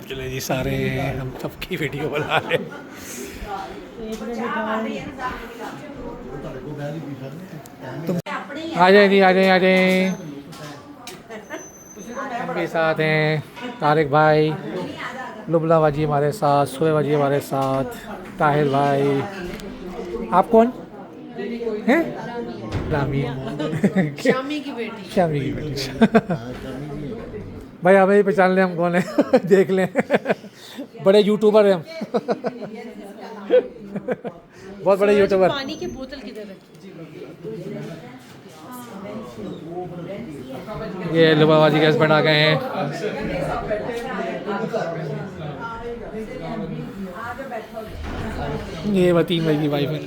चले जी सारे हम सबकी वीडियो बना रहे। तुम आ जाए नहीं, आ जाए आ जाए। हम भी साथ हैं, तारिक भाई, लुबला बाजी हमारे साथ, शोए बाजी हमारे साथ, ताहिर भाई। आप कौन हैं? रामी शामी की बेटी। शामी की बेटी। भाई हमें ही पहचान लें हम कौन है। देख लें, बड़े यूट्यूबर हैं हम। बहुत बड़े यूट्यूबर। पानी की बोतल किधर रखी? ये लुबाबाजी गैस बना गए हैं। ये वतीम भाई की वाइफ है।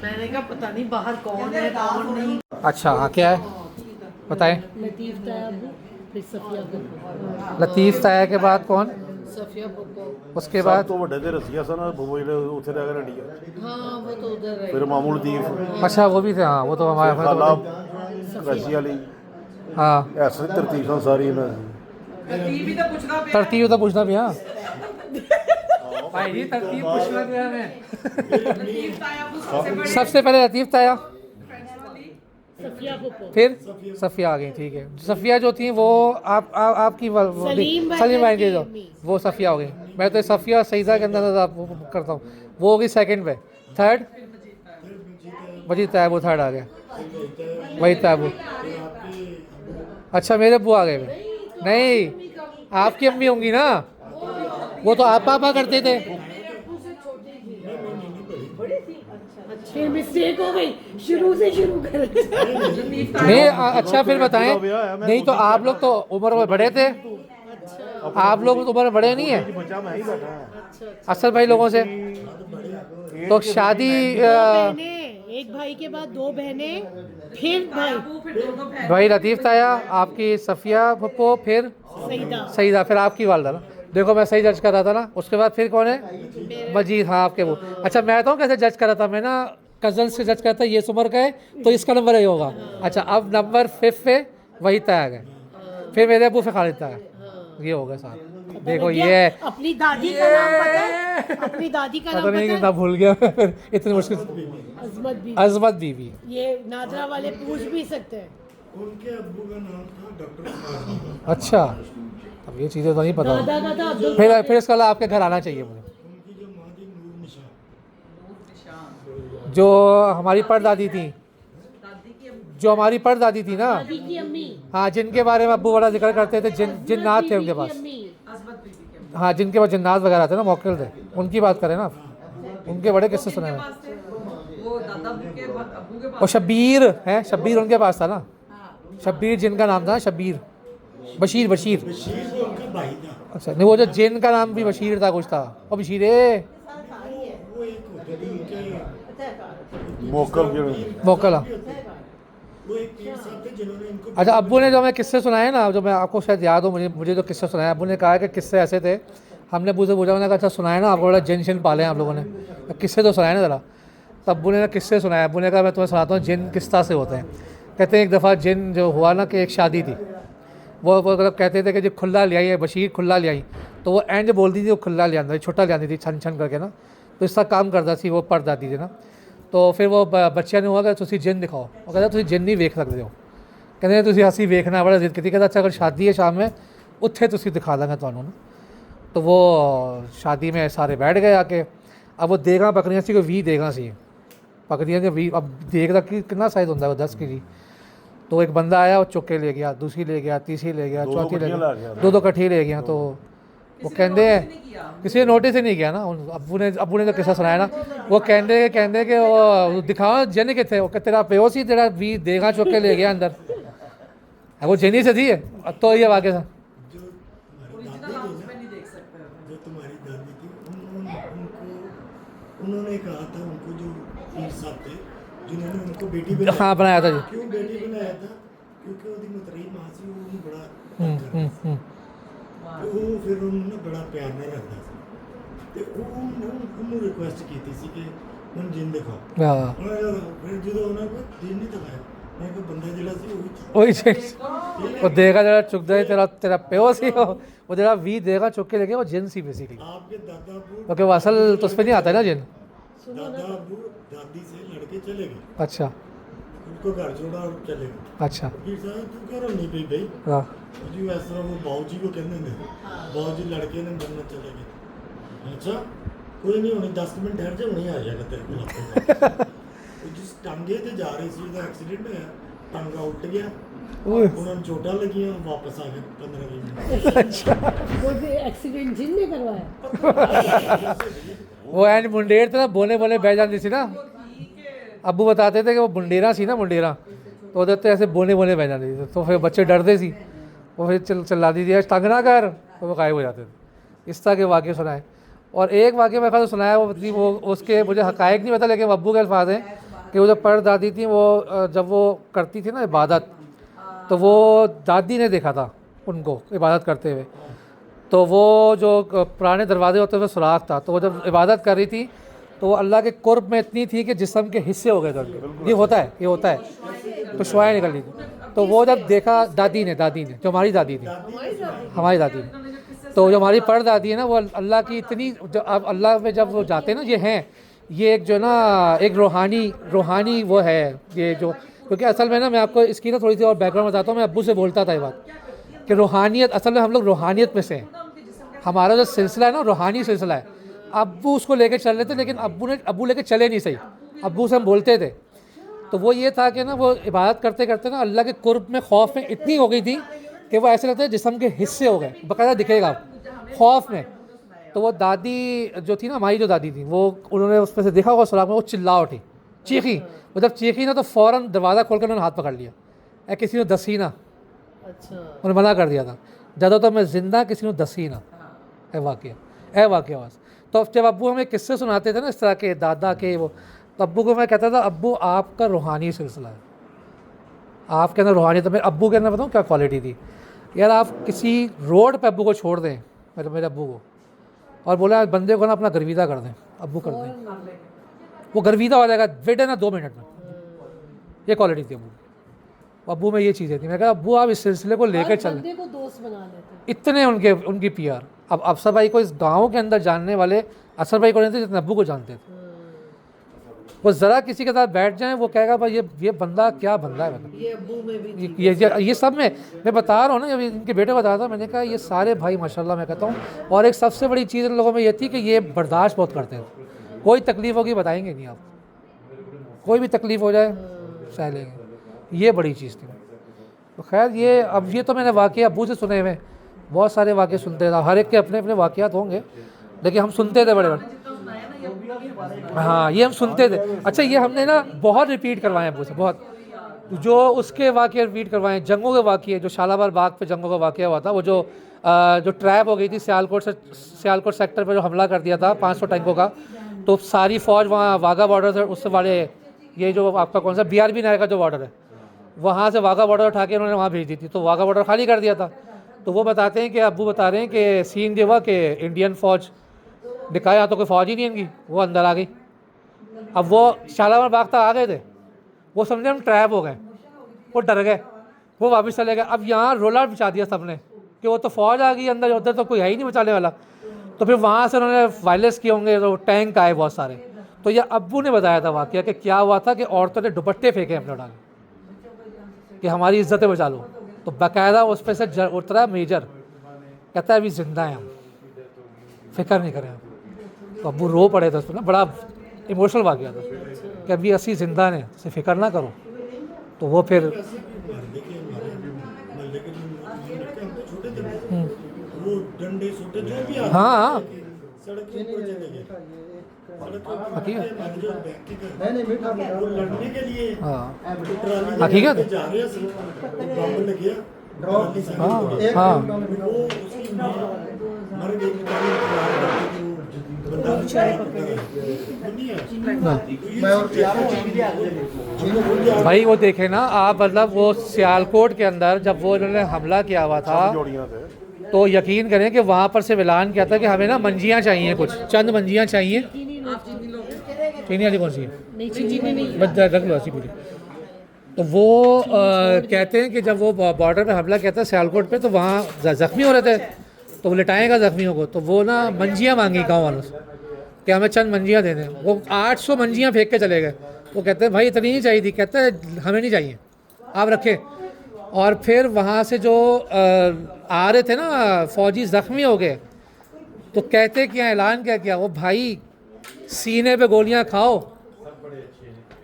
मैंने कहा पता नहीं बाहर कौन है कौन नहीं। अच्छा हाँ, क्या है बताएं। लतीफ तायब, फिर सफिया बुक्को। लतीफ़ ताया के बाद कौन? सफिया बुक्को। उसके बाद तो ਵੱਡੇ ਤੇ ਰਸੀਆ ਸਨ ਬਬੂ ਜਿਹੜੇ ਉੱਥੇ ਰਹਿ ਕੇ ਰੰਡੀਆ हाँ वो तो उधर है। ਫਿਰ ਮਾਮੂ ਲਤੀਫ अच्छा वो भी थे, हाँ वो तो हमारे ਖਾਲਾ तो ਰਸੀਆ ਲਈ हाँ। ਐਸੀ ਤਰਤੀਬ ਸਨ ਸਾਰੀ ਇਹਨਾਂ ਦੀ तरतीब तो पूछना भी, हाँ भाई जी तरतीब पूछना भी है हमें। सबसे पहले लतीफ़ ताया, सफिया बुक्को। फिर सफ़िया आ गई, ठीक है। सफ़िया जो थी वो आपकी सलीम भाई की जो वो सफ़िया हो गई। मैं तो सफ़िया सईदा के अंदर वो करता हूँ, वो होगी सेकंड पे। थर्ड वजी तैबू, थर्ड आ गया वही तैबू। अच्छा मेरे अब्बू आ गए। नहीं आपकी अम्मी होंगी ना, वो तो आप पापा करते थे। फिर मिस्टेक हो गई, शुरू से शुरू कर। नहीं अच्छा फिर बताएं। नहीं तो आप लोग तो उम्र में बड़े थे, आप लोग तो उम्र में बड़े नहीं है ਬੱਚਾ ਮੈਂ ਹੀ ਬੈਠਾ असल भाई लोगों से। तो शादी एक भाई के बाद दो बहनें, फिर भाई भाई लतीफ़ ताया, आपकी सफ़िया पप्पो, फिर सईदा। सईदा, फिर आपकी वालदा ना। देखो मैं सही जज कर रहा था ना। उसके बाद फिर कौन है? मजीद, हाँ आपके वो। अच्छा मैं तो कैसे जज कर रहा था, मैं ना कज़न से जज करता ये उम्र का है तो इसका नंबर यही होगा। अच्छा अब नंबर 5 पे वही तय आ गए, फिर मेरे अबू से खालिद तय, ये हो गया साथ। देखो ये अपनी दादी का नाम पता है? अपनी दादी का नाम पता नहीं पता कितना भूल गया मैं फिर इतनी मुश्किल। है? अजमत भी। अजमत बीवी, ये नादरा वाले पूछ भी सकते हैं। उनके अब्बू का नाम था डॉक्टर फवाद। अच्छा अब ये चीज़ें तो नहीं पता। दादा का था अब्दुल। फिर इसका आपके घर आना चाहिए मुझे। उनकी जो माँ थी नूर निशा, जो हमारी परदादी थी, जो हमारी परदादी थी ना, दादी की अम्मी। हाँ जिनके बारे में अब्बू बड़ा जिक्र करते थे, जिन्नात थे उनके पास। हाँ जिनके पास जिन्नात वगैरह थे ना, मौकिल थे, उनकी बात करें ना। उनके बड़े किस्से सुने हैं। और शब्बीर है, शब्बीर उनके पास था ना, शब्बीर जिनका नाम था शब्बीर, बशीर बशीर। बशीर वो उनका भाई था। अच्छा नहीं वो जो जिन का नाम भी बशीर था कुछ था, और बशीर वो एक होते थे उनके ਮੋਕਲ ਜਿਹੜੇ मौकल। वो एक पीर साहब थे जिन्होंने इनको अच्छा अब्बू ने जो हमें किस्से सुनाए ना, जो मैं आपको शायद याद हो, मुझे जो किस्से सुनाए, अब्बू ने कहा कि किस्से ऐसे थे। हमने अब्बू से पूछा, उन्होंने कहा अच्छा सुनाए ना, आपको बड़ा जिन शिन पाले हैं आप लोगों ने, किस्से तो सुनाए ना ज़रा। तो अब्बू ने किस्से सुनाए। अब्बू ने कहा मैं तुम्हें सुनाता हूँ जिन किस तरह से होते हैं। कहते हैं एक दफ़ा जिन जो हुआ ना कि एक शादी थी, वो मतलब कहते थे कि जब खुला ले आई है बशीर, खुला ले आई, तो वो एंड बोलती थी वो खुला ले आती, छोटा ले आती थी छन छन करके ना। तो इसका काम करता थी वो परदादी थी ना। तो फिर वो बच्चे ने हुआ कि तुम जिन दिखाओ, वो कहता तुम जिन नहीं वेख सकते हो। कहते तुम हंसी वेखना, बड़ा जिद की। कहता अच्छा अगर शादी है शाम में उत्थे तुम दिखा देंगे तुहानू ना। तो वो शादी में सारे बैठ गए आके। अब वो देगा बकरियाँ सी, कोई 20 देगा सी बकरियाँ जो 20। अब देखदा कि कितना साइज होता है वो 10 केजी। तो एक बंदा आया, वो चुक के ले गया, दूसरी ले गया, तीसरी ले गया, चौथी ले गया, दो कट्ठी ले गया। तो वो कहते किसी ने नोटिस ही नहीं किया ना। अब्बू ने जो किस्सा सुनाया ना, वो कहते कि वो दिखाओ जन कितने, वो तेरा प्यो सी तेरा 20 देगा चुक के ले गया अंदर। वो जनी से थी तो ये वाक़ था। जो तुम्हारी दादी थी उन्होंने कहा था उनको, जो पीर साहब थे जिन्होंने उनको बेटी बनाया। हाँ बनाया था जी। क्यों बेटी बनाया था? क्योंकि वो मतरी माँ से वो बड़ा तो वो फिर उन्होंने बड़ा प्यार नहीं रखता सी। तो उन्होंने रिक्वेस्ट की थी कि हम जिन दिखाओ। हाँ फिर जो उन्होंने जिन नहीं दिखाया मैं को बंदा जिला सी वही चीज वो देगा जरा चुक दे तेरा तेरा प्यो सी वो जरा वी देगा चुक के लेके वो जिन सी बेसिकली, आपके दादा अबू क्योंकि वो असल तो उस पर नहीं आता है ना जिन। दादा अबू दादी से लड़के चले गए, अच्छा उनको घर छोड़ा और चले गए। अच्छा फिर साहब तू कह रहा नहीं पई भाई हाँ जी इस तरह वो बाऊजी को कहते हैं बाऊजी लड़के ने बनना चले गए। अच्छा कोई नहीं उन्हें 10 मिनट ठहर जा वहीं आ जाएगा तेरे को आपके पास। वो जिस टांगे ते जा रहे सी उसका एक्सीडेंट होया, टांगा उल्ट गया, ओए, उन्होंने चोटा लगियां, वापस आ गए 15-20 मिनट। अच्छा वो भी एक्सीडेंट जिन ने करवाया। वो एंड मुंडेर थे ना बोने बोने बह जाती थी ना, अब्बू बताते थे कि वो मुंडेरा सी ना मुंडेरा तो उधर तो ऐसे बोने बोने बह जाती थी, तो फिर बच्चे डरते सी, वो फिर चिल्ला दी थी तंग ना कर, तो वो गायब हो जाते थे। इस तरह के वाक़े सुनाए। और एक वाक़े में खास सुनाया वो उसके मुझे हक़ाइक़ नहीं पता, लेकिन अब्बू के अल्फाज हैं कि वो जब परदादी थी वो जब वो करती थी ना इबादत, तो वो दादी ने देखा था उनको इबादत करते हुए, तो वो जो पुराने दरवाजे होते थे सुराख था, तो वो जब इबादत कर रही थी तो वो अल्लाह के कुर्ब में इतनी थी कि जिस्म के हिस्से हो गए थे उनके। ये होता है तो शुआएँ निकल ली थी। तो वो जब देखा दादी ने जो हमारी दादी थी, हमारी दादी ने, तो जो हमारी परदादी है ना वो अल्लाह की इतनी अब अल्लाह में जब वो जाते हैं ना ये एक जो ना एक रूहानी वो है ये जो, क्योंकि असल में ना मैं आपको इसकी ना थोड़ी सी और बैकग्राउंड बताता हूँ। मैं अब्बू से बोलता था ये बात कि रूहानियत असल में हम लोग रूहानियत में से हैं, हमारा जो सिलसिला है ना रूहानी सिलसिला है। अब्बू उसको लेके चल रहे थे लेकिन अब्बू लेके चले नहीं सही, अब्बू से हम बोलते थे। तो वो ये था कि ना वो इबादत करते करते ना अल्लाह के कुर्ब में खौफ में इतनी हो गई थी कि वो ऐसे लगता है जिस्म के हिस्से हो गए, बाकायदा दिखेगा खौफ में। तो वो दादी जो थी ना, हमारी जो दादी थी, वो उन्होंने उसमें से देखा होगा सुराख में, वो चिल्ला उठी, चीखी। वो जब चीखी ना तो फ़ौरन दरवाज़ा खोल कर उन्होंने हाथ पकड़ लिया, किसी ने दसी ना, अच्छा उन्होंने मना कर दिया था, ज़्यादा तो मैं जिंदा किसी ने दसी ना है वाक़या बस। तो अब जब अब्बू हमें किस्से सुनाते थे ना इस तरह के दादा के, वो तो अब्बू को मैं कहता था अब्बू आपका रूहानी सिलसिला है, आपके अंदर रूहानी। तो मेरे अब्बू के अंदर बताऊँ क्या क्वालिटी थी यार, आप किसी रोड पे अब्बू को छोड़ दें, मेरे अब्बू को, और बोला बंदे को ना अपना गर्विदा कर दें, अब्बू कर दें, वो गर्विदा हो जाएगा बेटे ना 2 मिनट में। ये क्वालिटी थी अब्बू में, ये चीज़ें थी। मैं कहा अब्बू आप इस सिलसिले को लेकर चलें, बंदे को दोस्त बना लेते। इतने उनकी पीआर। अब अफसर भाई को इस गाँव के अंदर जानने वाले असर भाई को नहीं थे जितने अब्बू को जानते थे। वो ज़रा किसी के साथ बैठ जाएं वो कहेगा भाई ये बंदा क्या बंदा है, मतलब ये अब्बू में भी थी। ये सब में मैं बता रहा हूँ ना, जब इनके बेटे को बताया था मैंने कहा ये सारे भाई माशाल्लाह मैं कहता हूँ। और एक सबसे बड़ी चीज़ इन लोगों में ये थी कि ये बर्दाश्त बहुत करते हैं, कोई तकलीफ़ होगी बताएंगे नहीं, आप कोई भी तकलीफ़ हो जाए सह लेंगे, ये बड़ी चीज़ थी। तो खैर ये अब ये तो मैंने वाक़े अब्बू से सुने हुए, बहुत सारे वाक़े सुनते थे, हर एक के अपने अपने वाक़यात होंगे, लेकिन हम सुनते थे बड़े। हाँ ये हम सुनते थे। अच्छा ये हमने ना बहुत रिपीट करवाए अब्बू से, बहुत, जो उसके वाक़े रिपीट करवाए, जंगों के वाक़े, जो शालाबार बाग पे जंगों का वाक़या हुआ था, वो जो ट्रैप हो गई थी सियालकोट सेक्टर पर जो हमला कर दिया था 500 टैंकों का, तो सारी फ़ौज वहाँ वाघा बॉर्डर से उससे वाले ये जो आपका कौन सा BRB नायर का जो बॉर्डर है, वहाँ से वाघा बॉर्डर उठा के उन्होंने वहाँ भेज दी थी, तो वाघा बॉर्डर खाली कर दिया था। तो वो बताते हैं कि अब्बू बता रहे हैं कि सीन ये हुआ कि इंडियन फ़ौज दिखाया तो कोई फ़ौज ही नहीं इनकी, वो अंदर आ गई। अब वो शालाबार बाग तक आ गए थे, वो समझे हम ट्रैप हो गए, वो डर गए, वो वापस चले गए। अब यहाँ रोला बिछा दिया सबने कि वो तो फ़ौज आ गई अंदर, उधर तो कोई है ही नहीं बचाने वाला। तो फिर वहाँ से उन्होंने वायलेंस किए होंगे, तो टैंक आए बहुत सारे। तो ये अब्बू ने बताया था वाक़या कि क्या हुआ था कि औरतों ने दुपट्टे फेंके अपने उठा के कि हमारी इज्जतें बचा लो। तो बाकायदा उस पर से उतरा मेजर, कहता है अभी ज़िंदा हैं हम, फिक्र नहीं करें। तो अब्बू रो पड़े थे उस पर ना, बड़ा इमोशनल वाक़या था कि अभी असी ज़िंदा ने, से फिक्र ना करो। तो वो फिर वो डंडे सूटे जो भी आते हाँ सड़क के ऊपर चले गए, सड़क के ऊपर हकीकत जो व्यक्ति थे वो लड़ने के लिए हाँ ट्राली हकीकत में जा रहे थे, बम लग गया, ट्राली से हाँ हाँ वो उसकी मर गई, बंदा भाई वो देखे ना आप, मतलब वो सियालकोट के अंदर जब वो इन्होंने हमला किया हुआ था, जोड़ियाँ थे। तो यकीन करें कि वहाँ पर से ऐलान किया था कि हमें ना मंजियाँ चाहिए, कुछ चंद मंजियाँ चाहिए। चीनी वाली कौन सी है? नहीं चीनी नहीं। बस रख लो ऐसी पूरी। तो वो कहते हैं कि जब वो बॉर्डर पे हमला कहता है सियालकोट पे, तो वहाँ ज़ख्मी हो रहे थे, तो वो लिटाएगा ज़ख्मियों को, तो वो ना मंजियाँ मांगी गांव वालों से कि हमें चंद मंजियाँ दे दें। वो 800 मंजियाँ फेंक के चले गए। वो कहते हैं भाई इतनी ही चाहिए थी, कहते हैं हमें नहीं चाहिए, आप रखें। और फिर वहाँ से जो आ रहे थे ना फ़ौजी ज़ख्मी हो गए, तो कहते क्या ऐलान क्या किया, वो भाई सीने पे गोलियाँ खाओ,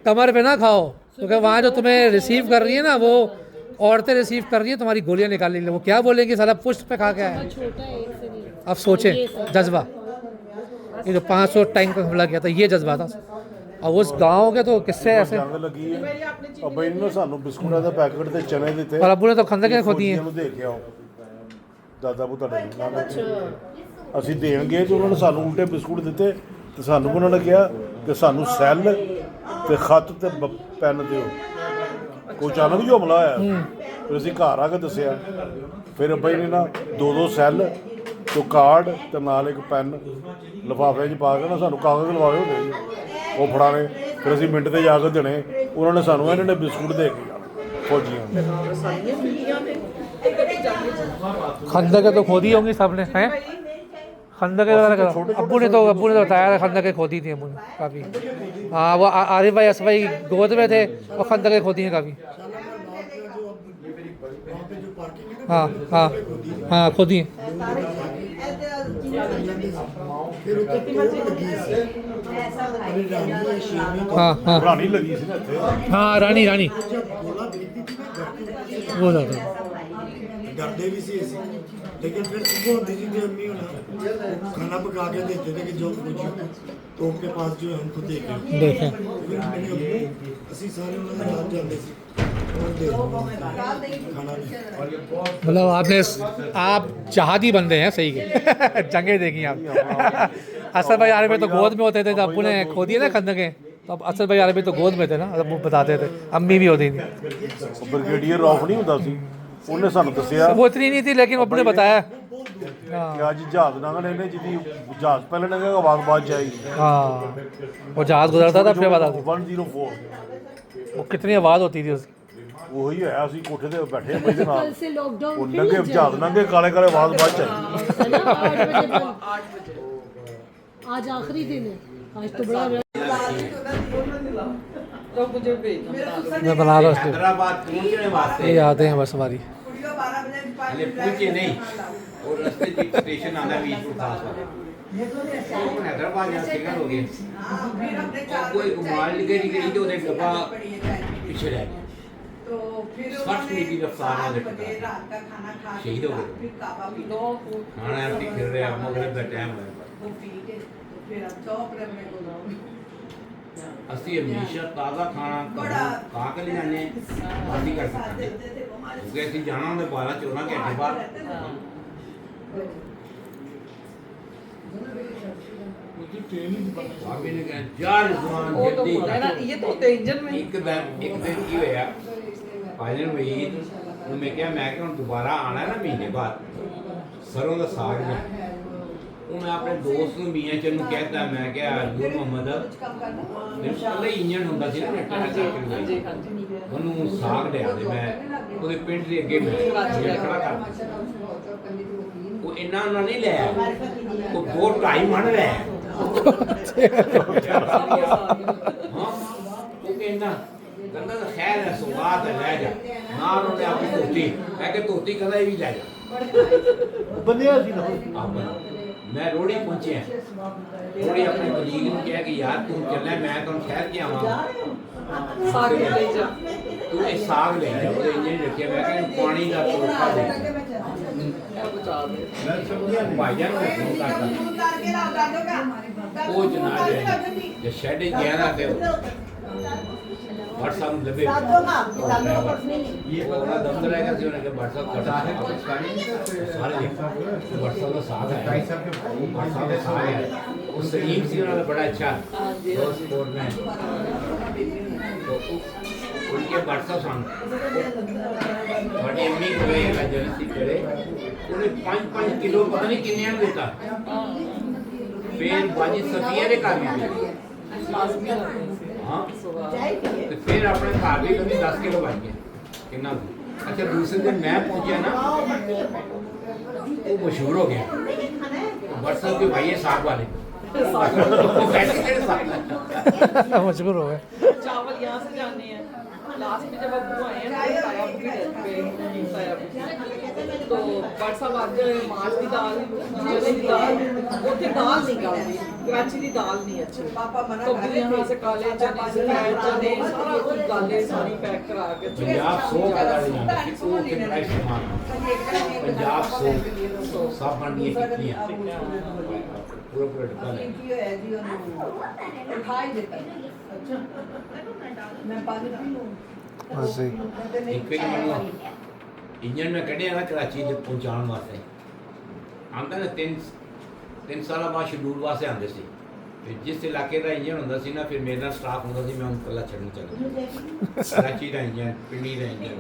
कमर पे ना खाओ, क्योंकि वहाँ जो तुम्हें रिसीव कर रही है ना, वो औरतें रिसीव कर रही हैं, तुम्हारी गोलियाँ निकाल लेंगे। वो क्या बोलेंगे, साला पुष्ट पे खा के आया है। छोटा है एक से नहीं। अब सोचें जज्बा, ये जो 500 टैंक पर हमला किया था, ये जज्बा था। और उस गांव के तो किस्से ऐसे। ਜੰਗ ਲੱਗੀ ਹੈ ਅੱਬਾ ਜੀ ਨੇ ਸਾਨੂੰ ਬਿਸਕੁਟਾਂ ਦਾ ਪੈਕਟ ਤੇ ਚਨੇ ਦਿੱਤੇ और अबू ने तो खंदकें खोदी हैं। ਨੂੰ ਦੇ ਕੇ ਆਓ ਦਾਦਾ ਬੂ ਤੁਹਾਡੇ ਨਾਲ ਅਸੀਂ ਦੇਣ ਗਏ ਤੇ ਉਹਨਾਂ ਨੇ ਸਾਨੂੰ ਉਲਟੇ ਬਿਸਕੁਟ ਦਿੱਤੇ ਤੇ ਸਾਨੂੰ ਉਹਨਾਂ ਨੇ ਕਿਹਾ ਕਿ ਸਾਨੂੰ ਸੈੱਲ ਤੇ ਖੱਤ ਤੇ ਪੈਨ ਦਿਓ। ਕੋਈ ਅਚਾਨਕ ਜੋ ਹਮਲਾ ਆਇਆ ਫਿਰ ਅਸੀਂ ਘਰ ਆ ਕੇ ਦੱਸਿਆ, ਫਿਰ ਅੱਬਾ ਜੀ ਨੇ ਨਾ 2 ਸੈੱਲ ਤੇ ਕਾਰਡ ਤੇ ਨਾਲ ਇੱਕ ਪੈਨ ਲਿਫਾਫੇ 'ਚ ਪਾ ਕੇ ਨਾ ਸਾਨੂੰ ਕਾਗਜ਼ ਲਵਾਏ ਹੁੰਦੇ ਜੀ, ਉਹ ਫੜਾਣੇ। ਫਿਰ ਅਸੀਂ ਮਿੰਟ ਤੇ ਜਾ ਕੇ ਦੇਣੇ, ਉਹਨਾਂ ਨੇ ਸਾਨੂੰ ਇਹਨਾਂ ਨੇ ਬਿਸਕੁਟ ਦੇ ਕੇ ਜਾਣਾ ਫੌਜੀਆਂ ਨੂੰ। खंदकें तो खोदी होंगी सबने, हैं खंदकें अब्बू ने तो बताया था, खंदकें खोदी थी अब्बू ने काफ़ी। हाँ, वो आरिफ भाई असफ भाई गोद में थे, और खंदकें खोदी हैं काफ़ी। हाँ हाँ हाँ, खोदी हैं। हाँ हाँ ਰਾਣੀ ਲੱਗੀ ਸੀ ਨਾ ਇੱਥੇ। हाँ, रानी वो ज़्यादा डरते भी सी ऐसे, लेकिन फिर सुबह होती थी कि अम्मी होना खाना पका के देते थे कि जो कुछ तो के पास जो है हमको दे के देखें। फिर मेरे अब्बू ਅਸੀਂ ਸਾਰੇ ਉਹਨਾਂ ਦੇ ਨਾਲ ਜਾਂਦੇ ਸੀ और दे खाना भी। मतलब आप जहादी बंदे हैं, सही के जंगे देखी आप। असद भाई आर्मी में तो गोद में होते थे, जब अब्बू ने खो दिए ना खंदकें, तो अब असद भाई आर्मी तो गोद में थे ना, अब्बू बताते थे, अम्मी भी होती थी। ਬ੍ਰਿਗੇਡੀਅਰ ਰੌਫ ਨਹੀਂ ਹੁੰਦਾ ਸੀ, ਉਹਨੇ ਸਾਨੂੰ ਦੱਸਿਆ वो इतनी नहीं थी, लेकिन अब्बू ने बताया। ਕਿ ਅੱਜ ਜਹਾਜ਼ ਲੰਘਣੇ ਨੇ, ਜਿਹਦੀ ਜਹਾਜ਼ ਪਹਿਲੇ ਲੰਘੇਗਾ ਆਵਾਜ਼ ਬਾਅਦ ਚ ਆਏਗੀ। हाँ, वो जहाज गुजरता था, फिर बताती 104 वो कितनी आवाज़ होती थी उसकी। ਉਹੀ ਹੋਇਆ, ਅਸੀਂ ਕੋਠੇ ਤੇ ਬੈਠੇ ਹਾਂ ਦੇ ਨਾਲ, कल से लॉकडाउन ਉਹ ਲੰਘੇ ਜਹਾਜ਼ ਲੰਘੇ, ਕਾਲੇ ਕਾਲੇ ਆਵਾਜ਼ ਬਾਅਦ ਚ ਆਈ। है ना, 8 बजे आज आखिरी दिन है, आज तो बड़ा मैं बना रहा हूँ, हैदराबाद पहुंचने वास्ते ये आते हैं बस हमारी। हले पहुंचे नहीं और रास्ते में स्टेशन आना भी खास है। हैदराबाद यहाँ सिग्नल हो गए और कोई माल निकली गई तो उन्हें डब्बा पीछे रह गया। 60 मीटर की रफ्तार वाले शहीद हो गए। खाना भी फिर रहे, मगरिब का टाइम है। ਅਸੀਂ ਹਮੇਸ਼ਾ ਤਾਜ਼ਾ ਖਾਣਾ ਖਾ ਕੇ ਲੈ ਜਾਂਦੇ ਹਾਂ, ਬਾਦੀ ਕਰ ਸਕਦੇ ਕਿਉਂਕਿ ਅਸੀਂ ਜਾਣਾ ਹੁੰਦੇ 12-14 ਘੰਟੇ ਬਾਅਦ। ਬਾਬੇ ਨੇ ਕਿਹਾ ਚਾਰ ਜਵਾਨ ਜੱਦੀ ये तो होते इंजन में ਇੱਕ ਦਿਨ ਕੀ ਹੋਇਆ, ਪਾਇਲਟ ਵਹੀਦ ਨੂੰ ਮੈਂ ਕਿਹਾ ਹੁਣ ਦੁਬਾਰਾ ਆਣਾ ਨਾ ਮਹੀਨੇ ਬਾਅਦ ਸਰੋਂ ਦਾ ਸਾਗ ਲੈ। ਉਹ ਮੈਂ ਆਪਣੇ ਦੋਸਤ ਨੂੰ ਮੀਆਂ ਚੰਨ ਨੂੰ ਕਹਿਤਾ, ਮੈਂ ਕਿਹਾ ਅਰਜੁਨ ਮੁਹੰਮਦ ਮੇਰੇ ਕੋਲ ਇੰਜਨ ਹੁੰਦਾ ਸੀ ਨਾ ਉਹਨੂੰ ਸਾਗ ਲਿਆ ਦੇ, ਮੈਂ ਉਹਦੇ ਪਿੰਡ ਦੇ ਅੱਗੇ ਖੜਾ ਕਰ। ਉਹ ਇੰਨਾ ਉਹਨਾਂ ਨਹੀਂ ਲਿਆ, ਉਹ 2-2.5 ਮਣ ਲਿਆ। ਹਾਂ, ਉਹ ਕਹਿੰਦਾ ਖੈਰ ਹੈ, ਸੁਗਾਤ ਹੈ, ਲੈ ਜਾ ਨਾਲ। ਉਹਨੇ ਆਪਣੀ ਧੋਤੀ, ਮੈਂ ਕਿ ਧੋਤੀ ਕਹਿੰਦਾ ਇਹ ਵੀ ਲੈ ਜਾ। ਬੰਦਿਆ ਸੀ ਨਾ ਮੈਂ ਰੋੜੀ ਪਹੁੰਚਿਆ, ਰੋੜੀ ਆਪਣੇ ਕਲੀਗ ਨੂੰ ਕਿਹਾ ਕਿ ਯਾਰ ਤੂੰ ਚੱਲਿਆ, ਮੈਂ ਤੁਹਾਨੂੰ ਠਹਿਰ ਕੇ ਆਵਾਂ, साग में ले जा। ਤੂੰ ਇਹ ਸਾਗ ਲੈ ਜਾ। ਉਹਦੇ ਇੰਜਨ ਰੱਖਿਆ, ਮੈਂ ਕਿਹਾ ਪਾਣੀ ਦਾ ਤੋੜਕਾ ਦੇ। ਭਾਈਜਾਨ ਨੂੰ ਫੋਨ ਕਰਤਾ, ਉਹ ਜਨਾਬ ਜੇ ਸ਼ੈਡ ਗਿਆ ਨਾ ਤੇ WhatsApp ਨੂੰ ਲੱਭੇ ਉਹ ਨਾ ਦਫਤਰ ਹੈਗਾ ਸੀ, ਉਹਨੇ ਕਿ WhatsApp ਕਟਾ ਹੈ ਸਾਰੇ WhatsApp ਦਾ ਸਾਗ ਹੈ, WhatsApp ਦਾ ਸਾਗ ਹੈ। ਉਹ ਸਲੀਮ ਸੀ ਉਹਨਾਂ ਦਾ ਬੜਾ ਅੱਛਾ ਦੋਸਤ ਕੋਰ में, तो उनके WhatsApp सन बड़ी अम्मी को एजेंसी करे, उन्हें 5-5 किलो पता नहीं किन्ने देता। फिर बाजी सफिया ने कर दी। हाँ, तो फिर अपने घर भी कभी 10 किलो बन गए कितना अच्छा दूसरे दिन मैं पहुंचा ना वो मशहूर हो गया व्हाट्सएप के भाई है साग वाले वो कैसे तेरे साग मजबूर हो गए। चावल यहाँ से जाने हैं लास्ट में जब अबू आए हैं तो बताया अबू भी बताया तो बट साहब आज मांस की दाल चने की दाल ਉੱਥੇ दाल नहीं खाती कराची की दाल नहीं अच्छी तो भी यहाँ से काले चने सफेद चने सारा कुछ दालें सारी पैक करा के पंजाब सौ का दाल जाता है वो के प्राइस समान पंजाब सौ सब मंडियां कितनी है पूरा पूरा डब्बा है बस सही। एक पे मतलब इंजन में कढ़े ना कराची ਦੇ ਪਹੁੰਚਾਉਣ ਵਾਸਤੇ ਆਂਦਾ ਨਾ 3 ਸਾਲਾਂ ਬਾਅਦ ਸ਼ਡਿਊਲ ਵਾਸਤੇ ਆਉਂਦੇ ਸੀ ਤੇ ਜਿਸ ਇਲਾਕੇ ਦਾ ਇੰਜਨ ਹੁੰਦਾ ਸੀ ਨਾ ਫਿਰ ਮੇਰੇ ਨਾਲ ਸਟਾਫ ਹੁੰਦਾ ਸੀ ਮੈਂ ਉਹਨੂੰ ਕੱਲਾ ਛੱਡਣ ਚੱਲ ਜਾਂਦਾ ਕਰਾਚੀ ਦਾ ਇੰਜਨ ਪਿੰਡੀ ਦਾ ਇੰਜਨ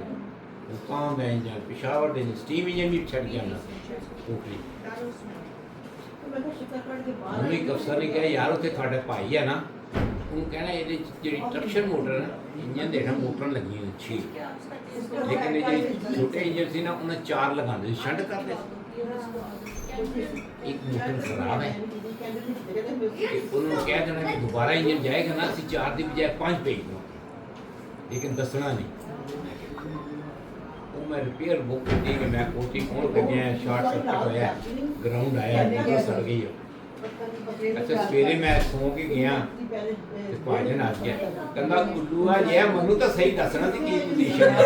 ਮੁਕਾਮ ਦਾ ਇੰਜਨ ਪਿਸ਼ਾਵਰ ਦੇ ਸਟੀਮ ਇੰਜਨ ਵੀ ਛੱਡ ਕੇ ਆਉਂਦਾ ਸੀ ਟੋਟਲੀ ਉਹਨੇ ਇੱਕ ਅਫਸਰ ਨੇ ਕਿਹਾ ਯਾਰ ਉੱਥੇ ਤੁਹਾਡੇ ਭਾਈ ਹੈ ਨਾ ਉਹਨੂੰ ਕਹਿਣਾ ਇਹਦੇ 'ਚ ਜਿਹੜੀ ਟਰਕਸ਼ਨ ਮੋਟਰ ਹੈ ਇੰਜਨ ਦੇ ਨਾ ਮੋਟਰ ਲੱਗੀ ਹੋਈ 6 ਲੇਕਿਨ ਇਹ ਜਿਹੜੀ ਛੋਟੇ ਇੰਜਨ ਸੀ ਨਾ ਉਹਨਾਂ 4 ਲਗਾਉਂਦੇ ਸੀ ਛੰਡ ਕਰਦੇ ਸੀ ਇੱਕ ਮੋਟਰ ਖਰਾਬ ਹੈ ਉਹਨੂੰ ਕਹਿ ਦੇਣਾ ਕਿ ਦੁਬਾਰਾ ਇੰਜਨ ਜਾਏਗਾ ਨਾ ਅਸੀਂ 4 ਦੀ ਬਜਾਏ 5 ਭੇਜ ਦਵਾਂ ਲੇਕਿਨ ਦੱਸਣਾ ਨਹੀਂ ਉਹ ਮੈਂ ਰਿਪੇਅਰ ਬੁੱਕ ਕੀਤੀ ਕਿ ਮੈਂ ਕੋਠੀ ਖੋਲ ਕੇ ਗਿਆ ਸ਼ਾਰਟ ਸਰਕਟ ਹੋਇਆ ਗਰਾਊਂਡ ਆਇਆ ਮੋਟਰ ਸੜ ਗਈ ਅੱਛਾ ਸਵੇਰੇ ਮੈਂ ਸੌਂ ਕੇ ਗਿਆ ਤੇ ਭਾਜਨ ਆ ਗਿਆ ਕਹਿੰਦਾ ਕੁੱਲੂ ਆ ਜੇ ਮੈਨੂੰ ਤਾਂ ਸਹੀ ਦੱਸਣਾ ਸੀ ਕੀ ਪੋਜੀਸ਼ਨ ਹੈ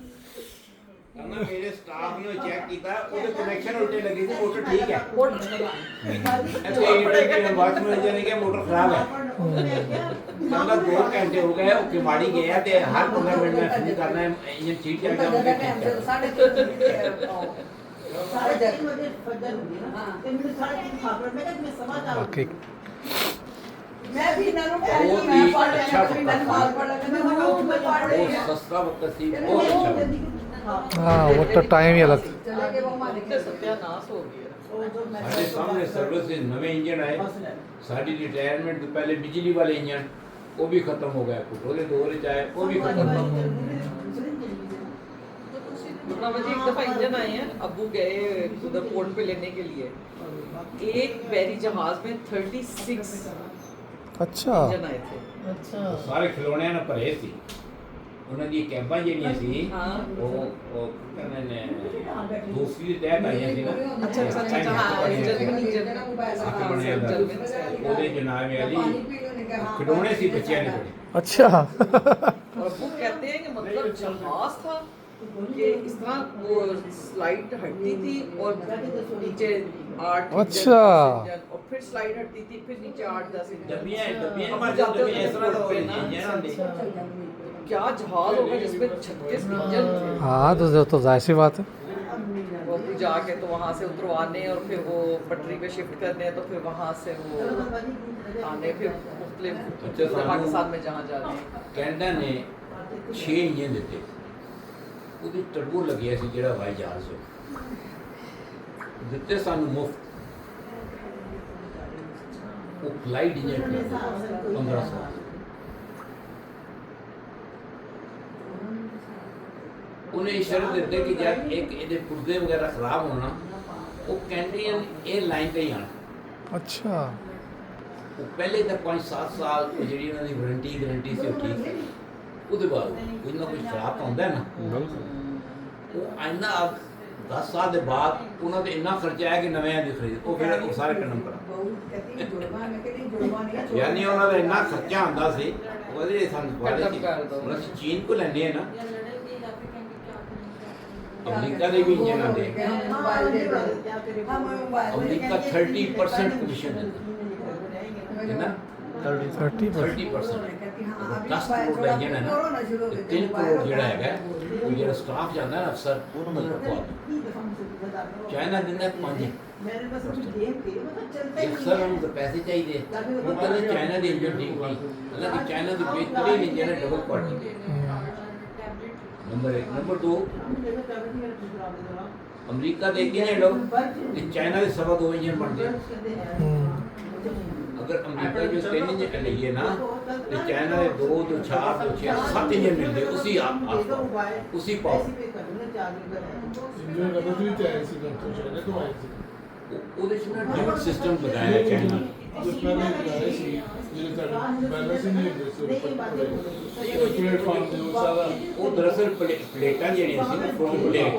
ਕਹਿੰਦਾ ਮੇਰੇ ਸਟਾਫ ਨੇ ਚੈੱਕ ਕੀਤਾ ਉਹਦੇ ਕਨੈਕਸ਼ਨ ਉਲਟੇ ਲੱਗੇ ਸੀ ਮੋਟਰ ਠੀਕ ਹੈ ਅੱਛਾ ਇਹ ਵਾਚਮੈਨ ਜੀ ਨੇ ਕਿਹਾ ਮੋਟਰ ਖਰਾਬ ਹੈ ਕਹਿੰਦਾ 2 ਘੰਟੇ ਹੋ ਗਏ ਉਹ ਕਿਮਾੜੀ ਗਿਆ ਤੇ ਹਰ 15 ਮਿੰਟ ਮੈਂ ਫੋਨ ਕਰਨਾ ਹੈ ਇੰਜਨ ਠੀਕ ਚੱਲ ਗਿਆ ਉਹਦੇ ਠੀਕ ਹੈ बाकी मैं भी ननु बहुत मैं ही पढ़ अच्छा रही हूं मैं माल पढ़ रही हूं मैं पढ़ रही बहुत हूं सस्ता वक्त थी बहुत अच्छा हाँ वो तो टाइम ही अलग था। चले गए वो हमारे तो सत्यानाश हो गया हमारे सामने सर्विस से नवे इंजन आए साड़ी रिटायरमेंट तो पहले बिजली वाले इंजन वो भी खत्म हो गए पेट्रोल दौर आए वो भी खत्म हो गए मतलब जी एक दफा इंजन आए हैं अबू गए उधर पोर्ट पे लेने के लिए एक बैरी जहाज में 36 अच्छा इंजन आए थे ਸਾਰੇ ਖਿਡੌਣਿਆਂ ਨਾਲ ਭਰੇ ਸੀ ਉਹਨਾਂ ਦੀ ਕੈਂਪਾਂ ਜਿਹੜੀਆਂ ਸੀ ਹਾਂ। ਉਹ ਕਹਿੰਦੇ ਨੇ ਦੂਸਰੀ ਦੇ ਤਹਿਤ ਆਈਆਂ ਸੀ ਨਾ अच्छा अच्छा अच्छा हाँ जर्मनी ਹੱਥ ਬਣਿਆ ਹੁੰਦਾ। ਉਹਦੇ ਜਨਾਬ ਅਲੀ ਖਿਡੌਣੇ ਸੀ ਬੱਚਿਆਂ ਦੇ ਬੜੇ अच्छा और वो कहते हैं कि मतलब जहाज था कि इस तरह वो स्लाइड हटती थी और नीचे 8 अच्छा। और फिर स्लाइड हटती थी फिर नीचे 8-10 ਡੱਬੀਆਂ ਮਾਰ ਜਾਂਦੇ ਨੇ ਇਸ ਤਰ੍ਹਾਂ ਦਾ ਹੋ ਇੰਜਨ ਹੁੰਦੇ क्या जहाज होगा जिसमें 36 इंजन थे हाँ तो जाहिर सी बात है। वो फिर जाके तो वहाँ से उतरवाने और फिर वो पटरी पे शिफ्ट करने तो फिर वहाँ से वो आने फिर मुख्तलिफ पाकिस्तान में जहाँ जाने ਕੈਨੇਡਾ ਨੇ 6 ਇੰਜਨ ਦਿੱਤੇ ਉਹਦੀ ਟਰਬੋ ਲੱਗਿਆ ਸੀ ਜਿਹੜਾ ਹਵਾਈ ਜਹਾਜ਼ ਸੀ ਦਿੱਤੇ ਸਾਨੂੰ ਮੁਫਤ ਉਹ ਫਲਾਈਟ ਇੰਜਨ 1500 ਉਹਨੇ ਸ਼ਰਤ ਦਿੱਤੇ ਕਿ ਜਦ ਇੱਕ ਇਹਦੇ ਪੁਰਜ਼ੇ ਵਗੈਰਾ ਖਰਾਬ ਹੋਣਾ ਉਹ ਕੈਨੇਡੀਅਨ 에ਅਰਲਾਈਨ ਤੇ ਹੀ ਆਣਾ अच्छा ਉਹ ਪਹਿਲੇ ਤਾਂ 5-7 ਸਾਲ ਉਹ ਜਿਹੜੀ ਉਹਨਾਂ ਦੀ ਵਾਰੰਟੀ ਗਾਰੰਟੀ ਸੀ ਉਹ ਠੀਕ ਸੀ ਉਹਦੇ ਬਾਅਦ ਕੋਈ ਨਾ ਕੋਈ ਖਰਾਬ ਹੁੰਦਾ ਨਾ ਉਹ ਇੰਨਾ 10 ਸਾਲ ਦੇ ਬਾਅਦ ਉਹਨਾਂ ਦੇ ਇੰਨਾ ਖਰਚਾ ਆਇਆ ਕਿ ਨਵੇਂ ਦੀ ਖਰੀਦ ਉਹ ਫਿਰ ਉਹ ਸਾਰੇ ਕੰਮ ਕਰਾ ਯਾਨੀ ਉਹਨਾਂ ਦਾ ਇੰਨਾ ਖਰਚਾ ਹੁੰਦਾ ਸੀ ਉਹਦੇ ਸਾਨੂੰ ਬਾਰੇ ਸੀ ਹੁਣ ਅਸੀਂ ਚੀਨ ਕੋ ਲੈਂਦੇ ਆ ਨਾ ਅਮਰੀਕਾ ਦੇ ਵੀ ਇੰਜਨ ਆਉਂਦੇ ਅਮਰੀਕਾ 30% ਕਮਿਸ਼ਨ ਦਿੰਦਾ है ना 30% 30% 10 करोड़ ਦਾ ਇੰਜਨ ਹੈ ਨਾ 3 ਕਰੋੜ ਜਿਹੜਾ ਹੈਗਾ ਉਹ ਜਿਹੜਾ ਸਟਾਫ ਜਾਂਦਾ ਨਾ ਅਫਸਰ ਉਹਨੂੰ ਮਿਲਦਾ ਚਾਈਨਾ ਦਿੰਦਾ 5 ਅਫਸਰ ਨੂੰ ਤਾਂ ਪੈਸੇ ਚਾਹੀਦੇ ਉਹ ਕਹਿੰਦੇ ਚਾਈਨਾ ਦੇ ਇੰਜਨ ਠੀਕ ਨਹੀਂ ਹਾਲਾਂਕਿ ਚਾਈਨਾ ਦੇ ਬਿਹਤਰੀਨ ਇੰਜਨ ਹੈ double quality number 1 number 2 America ਦੇ ਇੰਜਨ ਲੋਕ ਤੇ ਚਾਈਨਾ ਦੇ 2.5 ਇੰਜਨ ਬਣਦੇ अगर अमेरिका जो 3 इंजन लगी है ना तो चाइना में 2 तो 4 तो 6 7 इंजन मिलते उसी आसपास उसी पावर इंडियन गलत भी चाहे सी तो चाहे तो आए सी ਉਹਦੇ ਚ ਨਾ ਡਿਫਰੈਂਟ ਸਿਸਟਮ ਬਣਾਇਆ ਚਾਈਨਾ जो पहले आए सी ये तो बैलेंस ही नहीं है सो प्लेटफार्म ਦੇ ਉਹ ਸਾਰਾ ਉਹ ਦਰਅਸਲ ਪਲੇਟਾਂ ਜਿਹੜੀਆਂ ਸੀ ਨਾ ਫਰੋਮ ਪਲੇਟ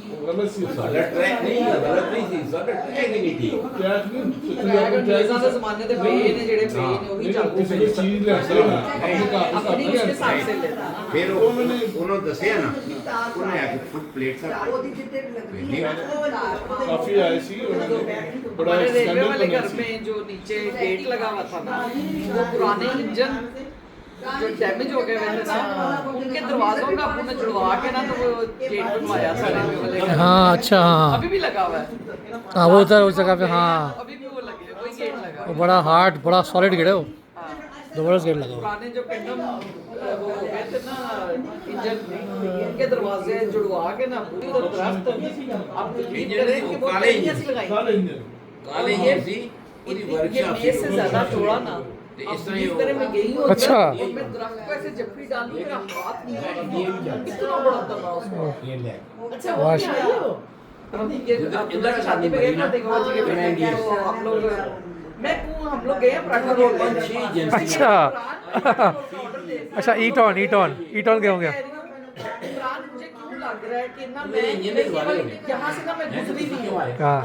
ਉਹ ਗਲਤ ਸੀ ਸਾਡਾ ਟਰੈਕ ਨਹੀਂ ਗਲਤ ਨਹੀਂ ਸੀ ਸਾਡਾ ਟਰੈਕ ਹੀ ਨਹੀਂ ਠੀਕ ਕਿਆ ਨਹੀਂ ਅੰਗਰੇਜ਼ਾਂ ਦੇ ਜ਼ਮਾਨੇ ਦੇ ਬੇ ਨੇ ਜਿਹੜੇ ਬੇ ਨੇ ਉਹੀ ਚੱਲਦੇ ਕਿਸੇ ਪਏ ਚੀਜ਼ ਲੈ ਸਕਦਾ अपनी उसके हिसाब से लेता है ਫਿਰ ਉਹਨਾਂ ਦੱਸਿਆ ਨਾ ਉਹਨੇ ਆ ਕੇ ਫੁੱਟ ਪਲੇਟ ਸਾ काफी आए सी उन्होंने बड़ा हमारे रेलवे स्टैंडर्ड वाले बना घर सी में जो नीचे गेट लगा हुआ था ना वो पुराने इंजन जो डैमेज हो गए हुए थे ना उनके दरवाजों का हमने जुड़वा के ना तो वो गेट बनवाया था रेलवे वाले घर में। हाँ अच्छा हाँ अभी भी लगा हुआ है हाँ वो उधर उस जगह पे हाँ अभी भी वो लगे वही गेट लगा वो बड़ा हार्ड बड़ा सॉलिड गेट है वो हाँ। जबरदस्त गेट लगा हुआ पुराने जो पिंडम वो हो गए थे ना इंजन उनके दरवाजे जुड़वा के ना पूरी तो दरख्त अब इंजन कि वो काले कहीं इंजन। ऐसी लगाई सारे इंजन ਕਾਲੇ ये ਹੀ ਸੀ ਉਹਦੀ ये वर्कशॉप मेज से ज्यादा चौड़ा ना तो अब इस तरह जिस ही तरह मैं गई हूँ अच्छा। और मैं दरख्त को ऐसे जफ्फी डालूं मेरा हाथ नहीं है कितना बड़ा दबा उसको ਇਹ ਲੈ अच्छा वो क्या है वो हम ये इधर शादी में गए ना देखो जी के बेटे तो हम लोग मैं हम लोग गए हैं पराठा रोड पर अच्छा अच्छा ईटॉन गए होंगे इमरान मुझे क्यों लग रहा है कि ना मैं यहाँ से ना मैं गुजरी नहीं हूँ हाँ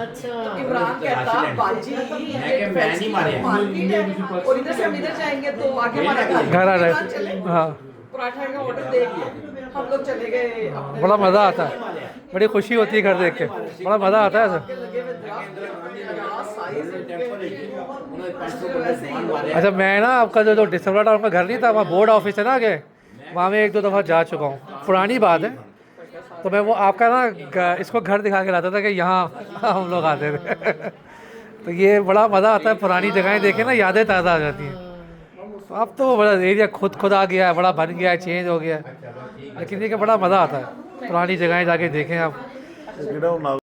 इमरान कहता बाजी मैं नहीं मारे। मार्केट है और इधर से हम इधर जाएंगे तो आगे हमारा घर आ रहे चले हाँ पराठा का ऑर्डर दे के हम लोग चले गए अपने बड़ा मज़ा आता है बड़ी खुशी होती है घर देख के बड़ा मज़ा आता है ऐसा लगे हुए दरख्त साइज ਉਹਨਾਂ 500 ਬੰਦੇ ਮਾਰੇ अच्छा मैं ना आपका जो डिसम्बर टाउन का घर नहीं था वहाँ बोर्ड ऑफिस है ना आगे वहाँ में 1-2 दफ़ा जा चुका हूँ पुरानी बात है तो मैं वो आपका ना इसको घर दिखा के लाता था कि यहाँ हम लोग आते थे तो ये बड़ा मज़ा आता है पुरानी जगहें देखे ना यादें ताज़ा आ जाती हैं तो अब तो बड़ा एरिया खुद आ गया है बड़ा बन गया है चेंज हो गया है लेकिन ये कि बड़ा मज़ा आता है पुरानी जगहें जाके देखें आप ਜਿਹੜਾ ਉਹ ਨਾਲ